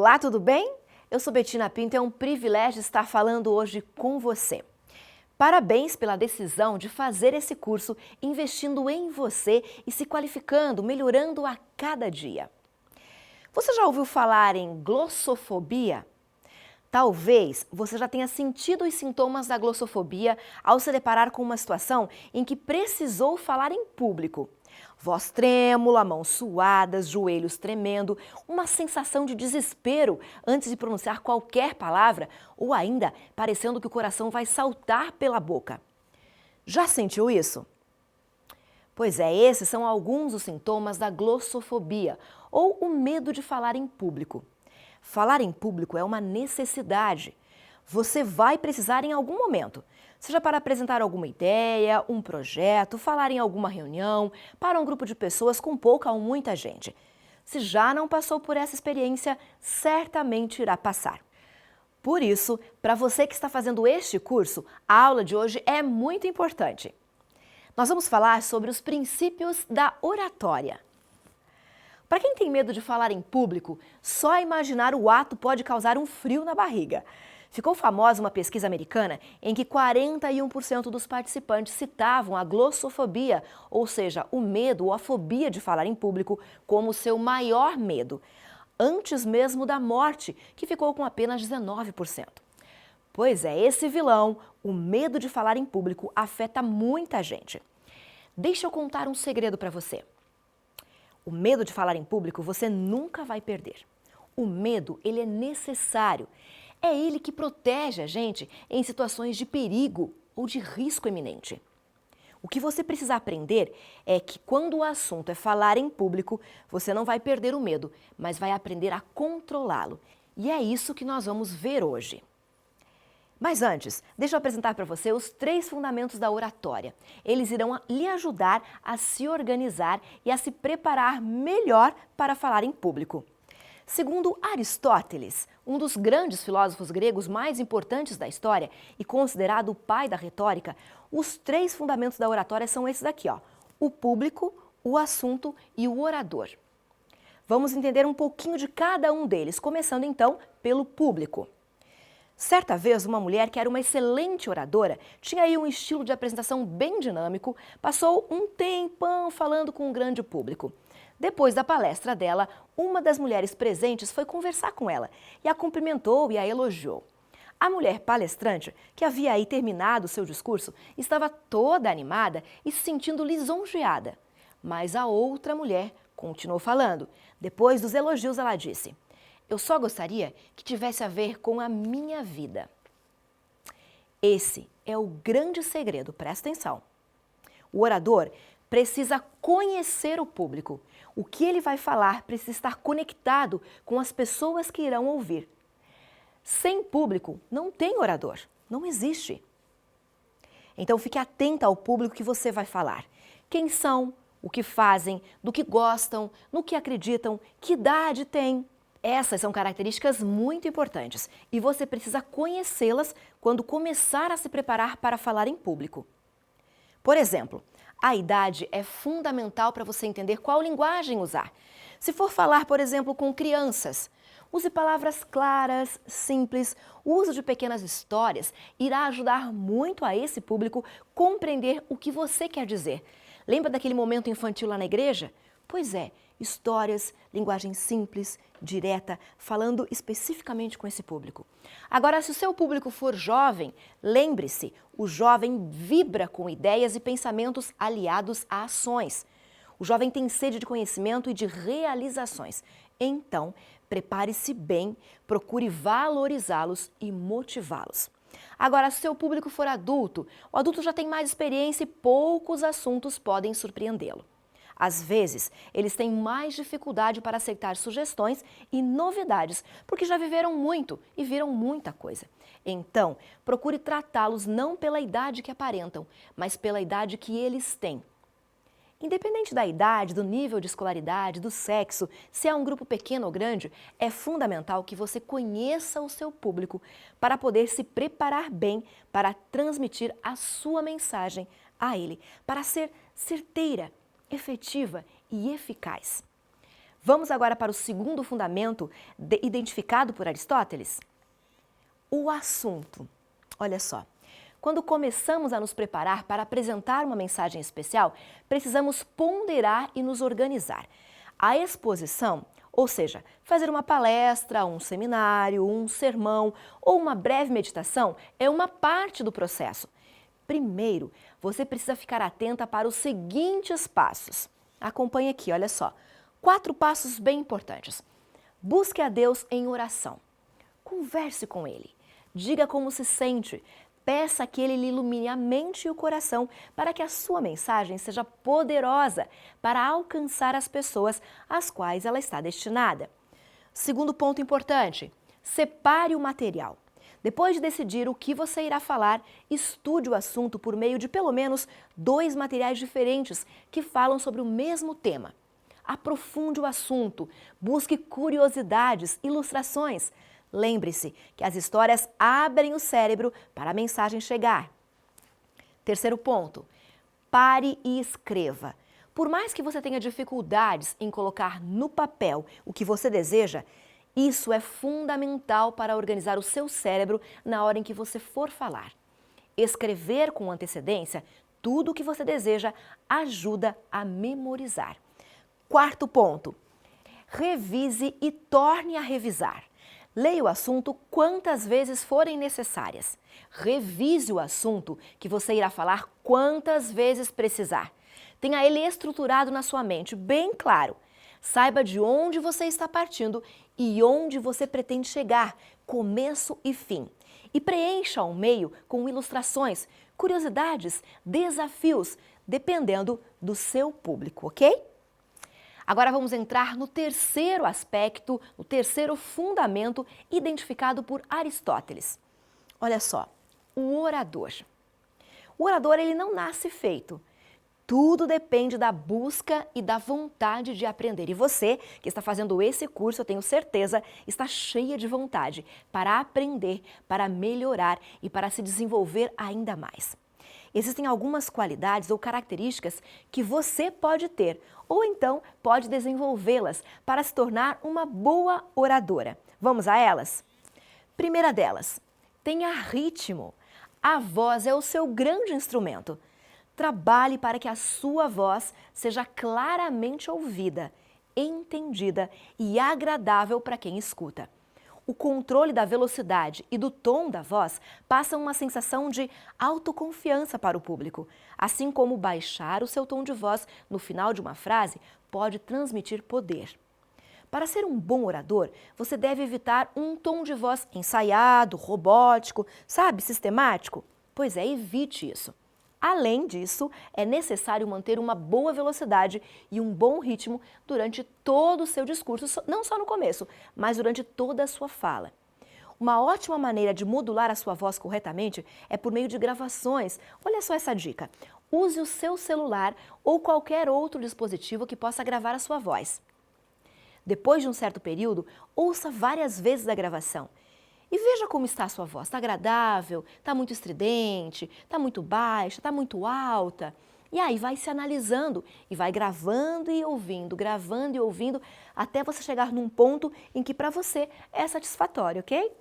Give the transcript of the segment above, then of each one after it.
Olá, tudo bem? Eu sou Betina Pinto e é um privilégio estar falando hoje com você. Parabéns pela decisão de fazer esse curso investindo em você e se qualificando, melhorando a cada dia. Você já ouviu falar em glossofobia? Talvez você já tenha sentido os sintomas da glossofobia ao se deparar com uma situação em que precisou falar em público. Voz trêmula, mãos suadas, joelhos tremendo, uma sensação de desespero antes de pronunciar qualquer palavra ou ainda parecendo que o coração vai saltar pela boca. Já sentiu isso? Pois é, esses são alguns dos sintomas da glossofobia ou o medo de falar em público. Falar em público é uma necessidade. Você vai precisar em algum momento, seja para apresentar alguma ideia, um projeto, falar em alguma reunião, para um grupo de pessoas com pouca ou muita gente. Se já não passou por essa experiência, certamente irá passar. Por isso, para você que está fazendo este curso, a aula de hoje é muito importante. Nós vamos falar sobre os princípios da oratória. Para quem tem medo de falar em público, só imaginar o ato pode causar um frio na barriga. Ficou famosa uma pesquisa americana em que 41% dos participantes citavam a glossofobia, ou seja, o medo ou a fobia de falar em público, como seu maior medo, antes mesmo da morte, que ficou com apenas 19%. Pois é, esse vilão, o medo de falar em público, afeta muita gente. Deixa eu contar um segredo para você. O medo de falar em público você nunca vai perder. O medo, ele é necessário. É ele que protege a gente em situações de perigo ou de risco iminente. O que você precisa aprender é que quando o assunto é falar em público, você não vai perder o medo, mas vai aprender a controlá-lo. E é isso que nós vamos ver hoje. Mas antes, deixa eu apresentar para você os 3 fundamentos da oratória. Eles irão lhe ajudar a se organizar e a se preparar melhor para falar em público. Segundo Aristóteles, um dos grandes filósofos gregos mais importantes da história e considerado o pai da retórica, os 3 fundamentos da oratória são esses daqui, ó: o público, o assunto e o orador. Vamos entender um pouquinho de cada um deles, começando então pelo público. Certa vez, uma mulher que era uma excelente oradora, tinha aí um estilo de apresentação bem dinâmico, passou um tempão falando com um grande público. Depois da palestra dela, uma das mulheres presentes foi conversar com ela e a cumprimentou e a elogiou. A mulher palestrante, que havia aí terminado seu discurso, estava toda animada e se sentindo lisonjeada. Mas a outra mulher continuou falando. Depois dos elogios, ela disse: "Eu só gostaria que tivesse a ver com a minha vida." Esse é o grande segredo, presta atenção. O orador precisa conhecer o público. O que ele vai falar precisa estar conectado com as pessoas que irão ouvir. Sem público, não tem orador, não existe. Então fique atenta ao público que você vai falar. Quem são, o que fazem, do que gostam, no que acreditam, que idade têm. Essas são características muito importantes e você precisa conhecê-las quando começar a se preparar para falar em público. Por exemplo, a idade é fundamental para você entender qual linguagem usar. Se for falar, por exemplo, com crianças, use palavras claras, simples, o uso de pequenas histórias irá ajudar muito a esse público compreender o que você quer dizer. Lembra daquele momento infantil lá na igreja? Pois é, histórias, linguagem simples, direta, falando especificamente com esse público. Agora, se o seu público for jovem, lembre-se, o jovem vibra com ideias e pensamentos aliados a ações. O jovem tem sede de conhecimento e de realizações. Então, prepare-se bem, procure valorizá-los e motivá-los. Agora, se o seu público for adulto, o adulto já tem mais experiência e poucos assuntos podem surpreendê-lo. Às vezes, eles têm mais dificuldade para aceitar sugestões e novidades, porque já viveram muito e viram muita coisa. Então, procure tratá-los não pela idade que aparentam, mas pela idade que eles têm. Independente da idade, do nível de escolaridade, do sexo, se é um grupo pequeno ou grande, é fundamental que você conheça o seu público para poder se preparar bem para transmitir a sua mensagem a ele, para ser certeira, efetiva e eficaz. Vamos agora para o segundo fundamento identificado por Aristóteles? O assunto. Olha só, quando começamos a nos preparar para apresentar uma mensagem especial, precisamos ponderar e nos organizar. A exposição, ou seja, fazer uma palestra, um seminário, um sermão ou uma breve meditação, é uma parte do processo. Primeiro, você precisa ficar atenta para os seguintes passos. Acompanhe aqui, olha só. 4 passos bem importantes. Busque a Deus em oração. Converse com Ele. Diga como se sente. Peça que Ele lhe ilumine a mente e o coração para que a sua mensagem seja poderosa para alcançar as pessoas às quais ela está destinada. Segundo ponto importante, separe o material. Depois de decidir o que você irá falar, estude o assunto por meio de pelo menos 2 materiais diferentes que falam sobre o mesmo tema. Aprofunde o assunto, busque curiosidades, ilustrações. Lembre-se que as histórias abrem o cérebro para a mensagem chegar. Terceiro ponto, pare e escreva. Por mais que você tenha dificuldades em colocar no papel o que você deseja, isso é fundamental para organizar o seu cérebro na hora em que você for falar. Escrever com antecedência tudo o que você deseja ajuda a memorizar. Quarto ponto, revise e torne a revisar. Leia o assunto quantas vezes forem necessárias. Revise o assunto que você irá falar quantas vezes precisar. Tenha ele estruturado na sua mente, bem claro. Saiba de onde você está partindo e onde você pretende chegar, começo e fim. E preencha ao meio com ilustrações, curiosidades, desafios, dependendo do seu público, ok? Agora vamos entrar no terceiro aspecto, o terceiro fundamento identificado por Aristóteles. Olha só, o orador. O orador, ele não nasce feito. Tudo depende da busca e da vontade de aprender. E você, que está fazendo esse curso, eu tenho certeza, está cheia de vontade para aprender, para melhorar e para se desenvolver ainda mais. Existem algumas qualidades ou características que você pode ter, ou então pode desenvolvê-las para se tornar uma boa oradora. Vamos a elas? Primeira delas, tenha ritmo. A voz é o seu grande instrumento. Trabalhe para que a sua voz seja claramente ouvida, entendida e agradável para quem escuta. O controle da velocidade e do tom da voz passa uma sensação de autoconfiança para o público, assim como baixar o seu tom de voz no final de uma frase pode transmitir poder. Para ser um bom orador, você deve evitar um tom de voz ensaiado, robótico, sabe, sistemático? Pois é, evite isso. Além disso, é necessário manter uma boa velocidade e um bom ritmo durante todo o seu discurso, não só no começo, mas durante toda a sua fala. Uma ótima maneira de modular a sua voz corretamente é por meio de gravações. Olha só essa dica. Use o seu celular ou qualquer outro dispositivo que possa gravar a sua voz. Depois de um certo período, ouça várias vezes a gravação. E veja como está a sua voz. Está agradável? Está muito estridente? Está muito baixa? Está muito alta? E aí vai se analisando e vai gravando e ouvindo, até você chegar num ponto em que para você é satisfatório, ok?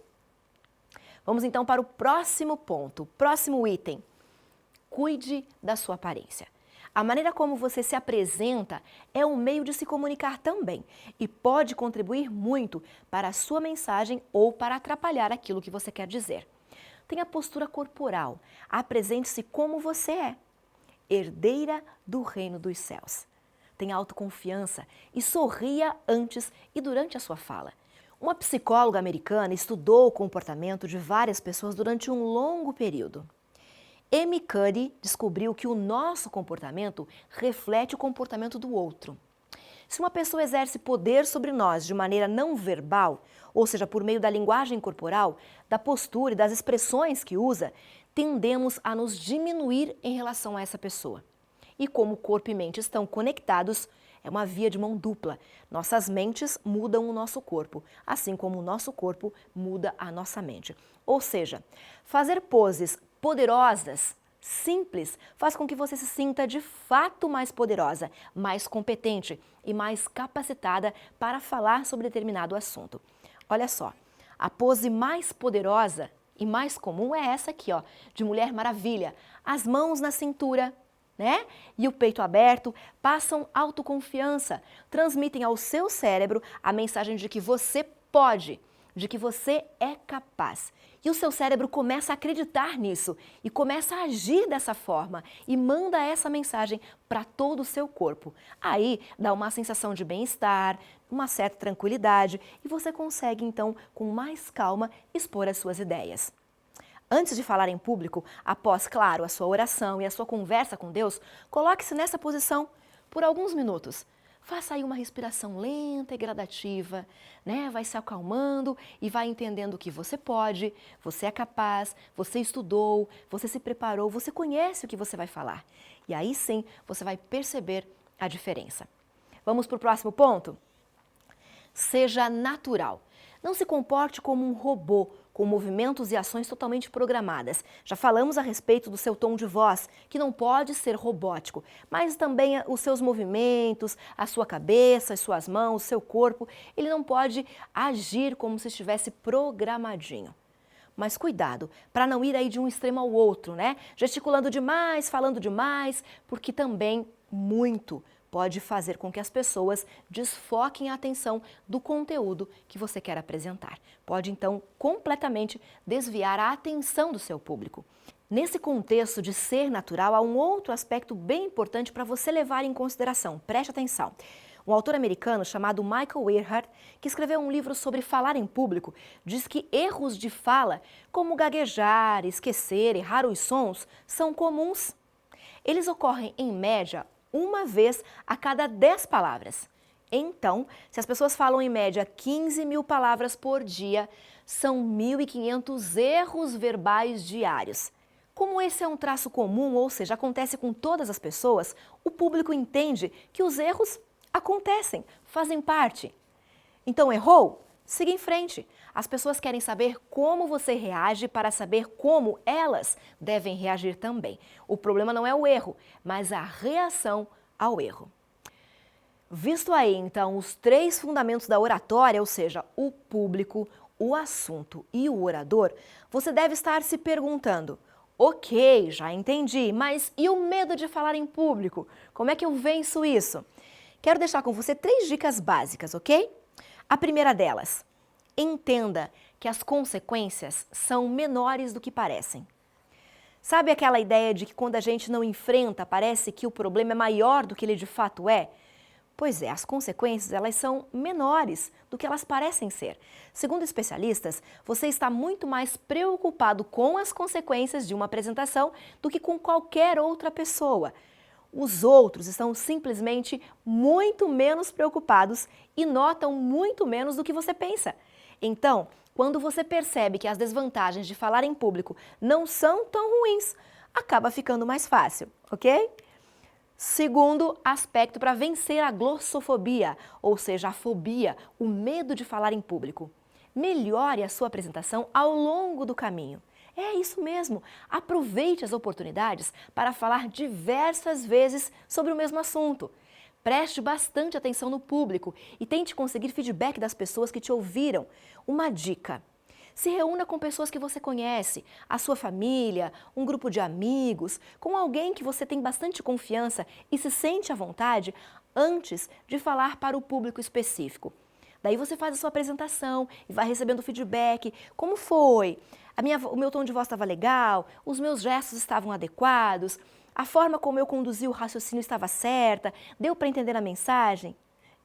Vamos então para o próximo ponto, próximo item. Cuide da sua aparência. A maneira como você se apresenta é um meio de se comunicar também e pode contribuir muito para a sua mensagem ou para atrapalhar aquilo que você quer dizer. Tenha postura corporal, apresente-se como você é, herdeira do reino dos céus. Tenha autoconfiança e sorria antes e durante a sua fala. Uma psicóloga americana estudou o comportamento de várias pessoas durante um longo período. Amy Cuddy descobriu que o nosso comportamento reflete o comportamento do outro. Se uma pessoa exerce poder sobre nós de maneira não verbal, ou seja, por meio da linguagem corporal, da postura e das expressões que usa, tendemos a nos diminuir em relação a essa pessoa. E como corpo e mente estão conectados, é uma via de mão dupla. Nossas mentes mudam o nosso corpo, assim como o nosso corpo muda a nossa mente. Ou seja, fazer poses poderosas, simples faz com que você se sinta de fato mais poderosa, mais competente e mais capacitada para falar sobre determinado assunto. Olha só, a pose mais poderosa e mais comum é essa aqui, ó, de Mulher Maravilha. As mãos na cintura, né? E o peito aberto, passam autoconfiança, transmitem ao seu cérebro a mensagem de que você pode, de que você é capaz. E o seu cérebro começa a acreditar nisso e começa a agir dessa forma e manda essa mensagem para todo o seu corpo. Aí dá uma sensação de bem-estar, uma certa tranquilidade e você consegue então, com mais calma, expor as suas ideias. Antes de falar em público, após, claro, a sua oração e a sua conversa com Deus, coloque-se nessa posição por alguns minutos. Faça aí uma respiração lenta e gradativa, né? Vai se acalmando e vai entendendo que você pode, você é capaz, você estudou, você se preparou, você conhece o que você vai falar. E aí sim, você vai perceber a diferença. Vamos para o próximo ponto? Seja natural. Não se comporte como um robô, com movimentos e ações totalmente programadas. Já falamos a respeito do seu tom de voz, que não pode ser robótico, mas também os seus movimentos, a sua cabeça, as suas mãos, o seu corpo, ele não pode agir como se estivesse programadinho. Mas cuidado, para não ir aí de um extremo ao outro, né? Gesticulando demais, falando demais, porque também muito pode fazer com que as pessoas desfoquem a atenção do conteúdo que você quer apresentar. Pode, então, completamente desviar a atenção do seu público. Nesse contexto de ser natural, há um outro aspecto bem importante para você levar em consideração. Preste atenção. Um autor americano chamado Michael Earhart, que escreveu um livro sobre falar em público, diz que erros de fala, como gaguejar, esquecer, errar os sons, são comuns. Eles ocorrem, em média, uma vez a cada 10 palavras. Então, se as pessoas falam em média 15 mil palavras por dia, são 1.500 erros verbais diários. Como esse é um traço comum, ou seja, acontece com todas as pessoas, o público entende que os erros acontecem, fazem parte. Então, errou? Siga em frente. As pessoas querem saber como você reage para saber como elas devem reagir também. O problema não é o erro, mas a reação ao erro. Visto aí, então, os 3 fundamentos da oratória, ou seja, o público, o assunto e o orador, você deve estar se perguntando: ok, já entendi, mas e o medo de falar em público? Como é que eu venço isso? Quero deixar com você 3 dicas básicas, ok? A primeira delas, entenda que as consequências são menores do que parecem. Sabe aquela ideia de que quando a gente não enfrenta, parece que o problema é maior do que ele de fato é? Pois é, as consequências elas são menores do que elas parecem ser. Segundo especialistas, você está muito mais preocupado com as consequências de uma apresentação do que com qualquer outra pessoa. Os outros estão simplesmente muito menos preocupados e notam muito menos do que você pensa. Então, quando você percebe que as desvantagens de falar em público não são tão ruins, acaba ficando mais fácil, ok? Segundo aspecto para vencer a glossofobia, ou seja, a fobia, o medo de falar em público. Melhore a sua apresentação ao longo do caminho. É isso mesmo, aproveite as oportunidades para falar diversas vezes sobre o mesmo assunto. Preste bastante atenção no público e tente conseguir feedback das pessoas que te ouviram. Uma dica: se reúna com pessoas que você conhece, a sua família, um grupo de amigos, com alguém que você tem bastante confiança e se sente à vontade antes de falar para o público específico. Daí você faz a sua apresentação e vai recebendo feedback. Como foi? O meu tom de voz estava legal? Os meus gestos estavam adequados? A forma como eu conduzi o raciocínio estava certa? Deu para entender a mensagem?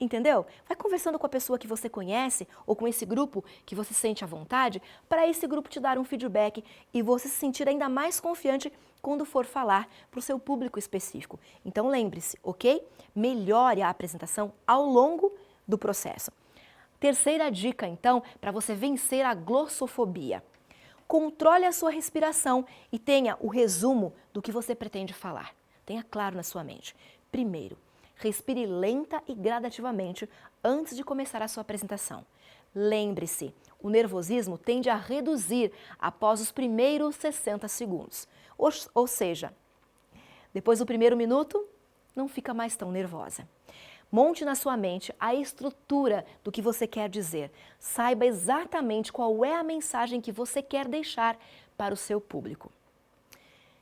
Entendeu? Vai conversando com a pessoa que você conhece ou com esse grupo que você sente à vontade para esse grupo te dar um feedback e você se sentir ainda mais confiante quando for falar para o seu público específico. Então lembre-se, ok? Melhore a apresentação ao longo do processo. Terceira dica, então, para você vencer a glossofobia. Controle a sua respiração e tenha o resumo do que você pretende falar. Tenha claro na sua mente. Primeiro, respire lenta e gradativamente antes de começar a sua apresentação. Lembre-se, o nervosismo tende a reduzir após os primeiros 60 segundos. Ou seja, depois do primeiro minuto, não fica mais tão nervosa. Monte na sua mente a estrutura do que você quer dizer. Saiba exatamente qual é a mensagem que você quer deixar para o seu público.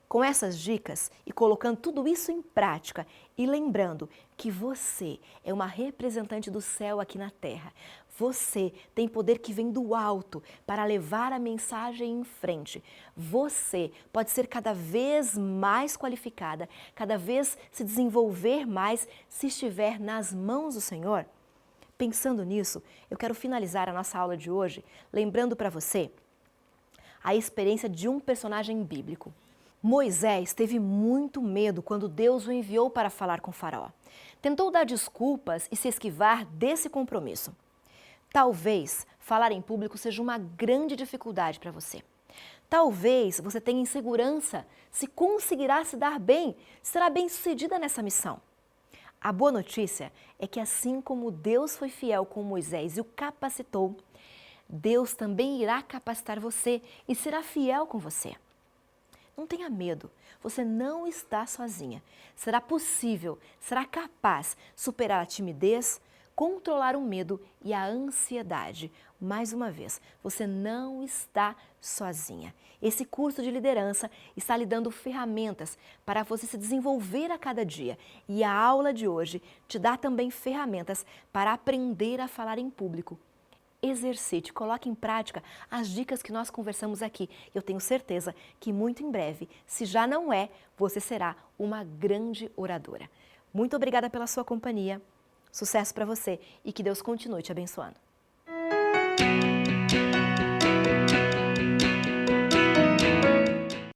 Com essas dicas e colocando tudo isso em prática e lembrando que você é uma representante do céu aqui na terra. Você tem poder que vem do alto para levar a mensagem em frente. Você pode ser cada vez mais qualificada, cada vez se desenvolver mais se estiver nas mãos do Senhor. Pensando nisso, eu quero finalizar a nossa aula de hoje lembrando para você a experiência de um personagem bíblico. Moisés teve muito medo quando Deus o enviou para falar com Faraó. Tentou dar desculpas e se esquivar desse compromisso. Talvez falar em público seja uma grande dificuldade para você. Talvez você tenha insegurança se conseguirá se dar bem, será bem-sucedida nessa missão. A boa notícia é que assim como Deus foi fiel com Moisés e o capacitou, Deus também irá capacitar você e será fiel com você. Não tenha medo, você não está sozinha. Será possível, será capaz superar a timidez, controlar o medo e a ansiedade. Mais uma vez, você não está sozinha. Esse curso de liderança está lhe dando ferramentas para você se desenvolver a cada dia. E a aula de hoje te dá também ferramentas para aprender a falar em público. Exercite, coloque em prática as dicas que nós conversamos aqui. Eu tenho certeza que muito em breve, se já não é, você será uma grande oradora. Muito obrigada pela sua companhia, sucesso para você e que Deus continue te abençoando.